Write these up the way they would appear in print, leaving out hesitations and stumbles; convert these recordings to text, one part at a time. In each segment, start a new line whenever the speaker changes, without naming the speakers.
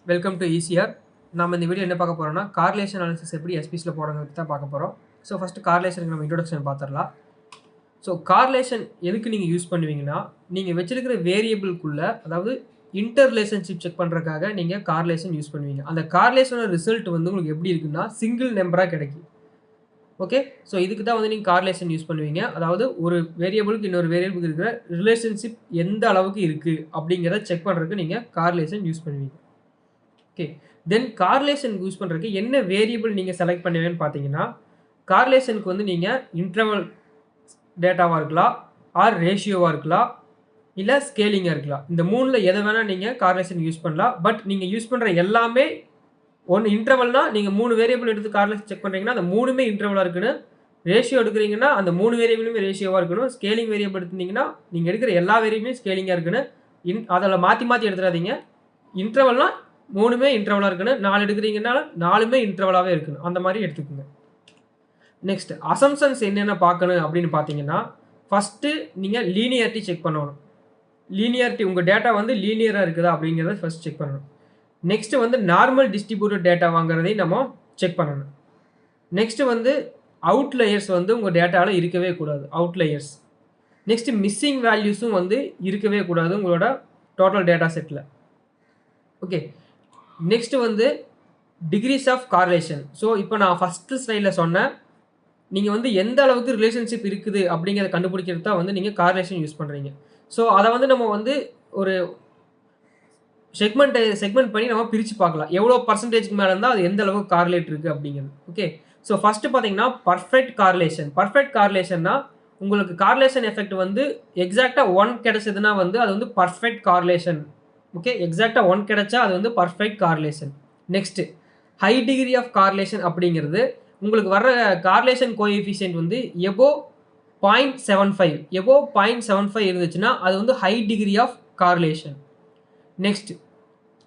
Welcome to ECR. நம்ம இந்த video என்ன பார்க்க போகிறோம்னா கார்லேஷன் அனாலிசிஸ் எப்படி எஸ்பிஎஸ்ல போடுறது தான் பார்க்க போகிறோம். ஸோ ஃபஸ்ட்டு கார்லேஷனுக்கு நம்ம இன்ட்ரோடக்ஷன் பார்த்துடலாம். ஸோ கார்லேஷன் எதுக்கு நீங்கள் யூஸ் பண்ணுவீங்கன்னா, நீங்கள் வச்சிருக்கிற வேரியபிள்குள்ளே அதாவது இன்டர் ரிலேஷன்ஷிப் செக் பண்ணுறதுக்காக நீங்கள் கார்லேஷன் யூஸ் பண்ணுவீங்க. அந்த கார்லேஷனோட ரிசல்ட் வந்து உங்களுக்கு எப்படி இருக்குன்னா சிங்கிள் நம்பராக கிடைக்கும். ஓகே, ஸோ இதுக்கு தான் வந்து நீங்கள் கார்லேஷன் யூஸ் பண்ணுவீங்க. அதாவது ஒரு வேரியபிளுக்கு இன்னொரு வேரியபிளுக்கு இருக்கிற ரிலேஷன்ஷிப் எந்த அளவுக்கு இருக்குது அப்படிங்கிறத செக் பண்ணுறதுக்கு நீங்கள் கார்லேஷன் யூஸ் பண்ணுவீங்க. ஓகே, தென் கார்லேஷன் யூஸ் பண்ணுறதுக்கு என்ன வேரியபிள் நீங்கள் செலக்ட் பண்ணுவீங்கன்னு பார்த்தீங்கன்னா, கார்லேஷனுக்கு வந்து நீங்கள் இன்டர்வல் டேட்டாவாக இருக்கலாம், ஆர் ரேஷியோவாக இருக்கலாம், இல்லை ஸ்கேலிங்காக இருக்கலாம். இந்த மூணில் எதை வேணால் நீங்கள் கார்லேஷன் யூஸ் பண்ணலாம். பட் நீங்கள் யூஸ் பண்ணுற எல்லாமே ஒன்று இன்டர்வல்னா நீங்கள் 3 வேரியபிள் எடுத்து கார்லேஷன் செக் பண்ணுறீங்கன்னா அந்த 3மே இன்டர்வலாக இருக்குன்னு, ரேஷியோ எடுக்கிறீங்கன்னா அந்த 3 வேரியபிளுமே ரேஷியோவாக இருக்கணும், ஸ்கேலிங் வேரியபிள் எடுத்துட்டிங்கன்னா நீங்கள் எடுக்கிற எல்லா வேரியபிளுமே ஸ்கேலிங்காக இருக்குன்னு. அதில் மாற்றி எடுத்துடாதீங்க. இன்டர்வல்னால் 3மே இன்டர்வலாக இருக்குன்னு, 4 எடுக்கிறீங்கன்னா 4மே இன்டர்வலாகவே இருக்குன்னு, அந்த மாதிரி எடுத்துக்கோங்க. நெக்ஸ்ட் அசம்ஷன்ஸ் என்னென்ன பார்க்கணும் அப்படின்னு பார்த்தீங்கன்னா, ஃபஸ்ட்டு நீங்கள் லீனியாரிட்டி செக் பண்ணணும். லீனியாரிட்டி உங்கள் டேட்டா வந்து லீனியராக இருக்குதா அப்படிங்கிறத ஃபஸ்ட் செக் பண்ணணும். நெக்ஸ்ட்டு வந்து நார்மல் டிஸ்ட்ரிபியூட்டட் டேட்டா வாங்குறதையும் நம்ம செக் பண்ணணும். நெக்ஸ்ட்டு வந்து அவுட்லேயர்ஸ் வந்து உங்கள் டேட்டாவில் இருக்கவே கூடாது, அவுட்லேயர்ஸ். நெக்ஸ்ட்டு மிஸ்ஸிங் வேல்யூஸும் வந்து இருக்கவே கூடாது உங்களோட total data settle. Okay, next வந்து டிகிரிஸ் ஆஃப் கார்லேஷன். ஸோ இப்போ நான் ஃபஸ்ட்டு ஸ்லைடில் சொன்னேன், நீங்கள் வந்து எந்த அளவுக்கு ரிலேஷன்ஷிப் இருக்குது அப்படிங்கிறத கண்டுபிடிக்கிறது தான் வந்து நீங்கள் கார்லேஷன் யூஸ் பண்ணுறீங்க. ஸோ அதை வந்து நம்ம வந்து ஒரு செக்மெண்ட் பண்ணி நம்ம பிரித்து பார்க்கலாம். எவ்வளோ பர்சன்டேஜ்க்கு மேலே இருந்தால் அது எந்த அளவுக்கு கார்லேட் இருக்குது அப்படிங்கிறது. ஓகே, ஸோ ஃபஸ்ட்டு பார்த்தீங்கன்னா பர்ஃபெக்ட் கார்லேஷன். பர்ஃபெக்ட் கார்லேஷன்னா உங்களுக்கு கார்லேஷன் எஃபெக்ட் வந்து எக்ஸாக்டாக 1 கிடைச்சதுன்னா வந்து அது வந்து பர்ஃபெக்ட் கார்லேஷன். ஓகே, எக்ஸாக்டாக 1 கிடைச்சா அது வந்து perfect correlation. Next high degree of correlation அப்படிங்கிறது உங்களுக்கு வர்ற கார்லேஷன் கோஎஃபிஷியன்ட் வந்து எபோ 0.75 எபோ 0.75 இருந்துச்சுன்னா அது வந்து high degree of correlation. Next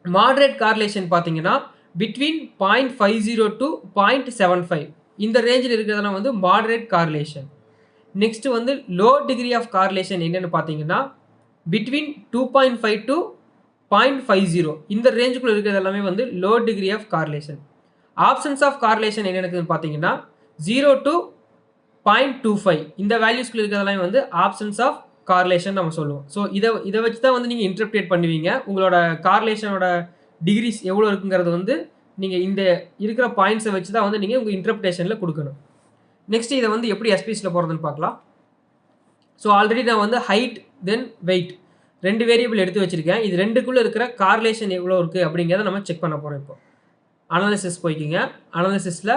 moderate correlation பார்த்தீங்கன்னா பிட்வீன் 0.50 to 0.75 இந்த ரேஞ்சில் இருக்கிறதுனா வந்து மாடரேட் கார்லேஷன். நெக்ஸ்ட் வந்து லோ டிகிரி ஆஃப் கார்லேஷன் என்னென்னு பார்த்தீங்கன்னா பிட்வீன் 2.5 to 0.50 இந்த ரேஞ்சுக்குள்ளே இருக்கிறது எல்லாமே வந்து low degree of correlation. Options of correlation என்னென்னு பார்த்தீங்கன்னா 0 to 0.25 இந்த வேல்யூஸ்குள்ள இருக்கிறதெல்லாம் வந்து ஆப்ஷன்ஸ் ஆஃப் கார்லேஷன் நம்ம சொல்லுவோம். ஸோ இதை வச்சு தான் வந்து நீங்கள் இன்டர்பிரேட் பண்ணுவீங்க. உங்களோட கார்லேஷனோட டிகிரிஸ் எவ்வளோ இருக்குங்கிறது வந்து நீங்கள் இந்த இருக்கிற பாயிண்ட்ஸை வச்சு தான் வந்து நீங்கள் உங்கள் இன்டர்பிரேஷனில் கொடுக்கணும். நெக்ஸ்ட் இதை வந்து எப்படி எஸ்பிஎஸ்ல போகிறதுன்னு பார்க்கலாம். ஸோ ஆல்ரெடி நான் வந்து ஹைட் தென் வெயிட் 2 வேரியபிள் எடுத்து வச்சுருக்கேன். இது ரெண்டுக்குள்ளே இருக்கிற கார்லேஷன் எவ்வளோ இருக்குது அப்படிங்கிறத நம்ம செக் பண்ண போகிறோம். இப்போ அனாலிசிஸ் போய்க்கிங்க. அனாலிசிஸில்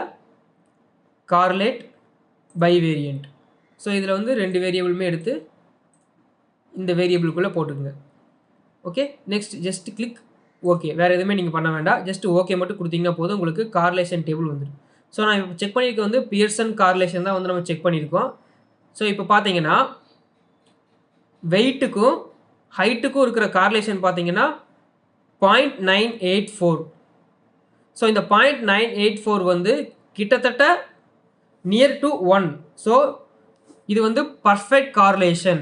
கார்லேட் பை வேரியண்ட். ஸோ இதில் வந்து 2 வேரியபிளுமே எடுத்து இந்த வேரியபிளுக்குள்ளே போட்டுக்குங்க. Okay, next just click okay. வேறு எதுவுமே நீங்கள் பண்ண வேண்டாம், ஜஸ்ட் ஓகே மட்டும் கொடுத்தீங்கன்னா போதும், உங்களுக்கு கார்லேஷன் டேபிள் வந்துடும். ஸோ நான் இப்போ செக் பண்ணியிருக்க வந்து பியர்சன் கார்லேஷன் தான் வந்து நம்ம செக் பண்ணியிருக்கோம். ஸோ இப்போ பார்த்தீங்கன்னா வெயிட்டுக்கும் ஹைட்டுக்கும் இருக்கிற கார்லேஷன் பார்த்தீங்கன்னா 0.984. ஸோ இந்த 0.984 வந்து கிட்டத்தட்ட நியர் டு 1. ஸோ இது வந்து பர்ஃபெக்ட் கார்லேஷன்.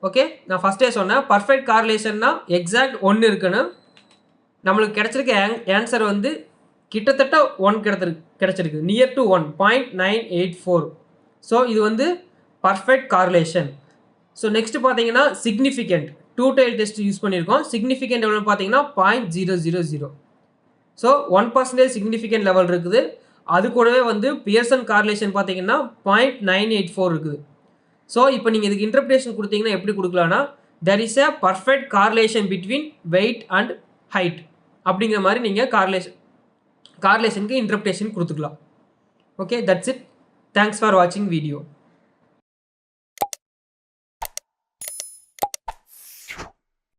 ஓகே, நான் ஃபஸ்ட்டே சொன்னேன் பர்ஃபெக்ட் கார்லேஷன்னா எக்ஸாக்ட் 1 இருக்குன்னு. நம்மளுக்கு கிடைச்சிருக்க ஆன்சர் வந்து கிட்டத்தட்ட 1 கிடைச்சிருக்கு, நியர் டு 1 0.984. ஸோ இது வந்து பர்ஃபெக்ட் கார்லேஷன். ஸோ நெக்ஸ்ட் பார்த்தீங்கன்னா சிக்னிஃபிகண்ட் 2 டைல் டெஸ்ட் யூஸ் பண்ணியிருக்கோம். சிக்னிஃபிகண்ட் எவ்வளோன்னு பார்த்தீங்கன்னா 0.000. ஸோ 1% சிக்னிஃபிகண்ட் லெவல் இருக்குது. அது கூடவே வந்து பியர்சன் கார்லேஷன் பார்த்தீங்கன்னா 0.984 இருக்குது. ஸோ இப்போ நீங்கள் இதுக்கு இன்டர்பிரேஷன் கொடுத்தீங்கன்னா எப்படி கொடுக்கலாம்னா there is a perfect correlation between weight and height அப்படிங்கிற மாதிரி நீங்கள் கார்லேஷனுக்கு இன்டர்பிரேஷன் கொடுத்துக்கலாம். Okay, that's it. Thanks for வாட்சிங் வீடியோ.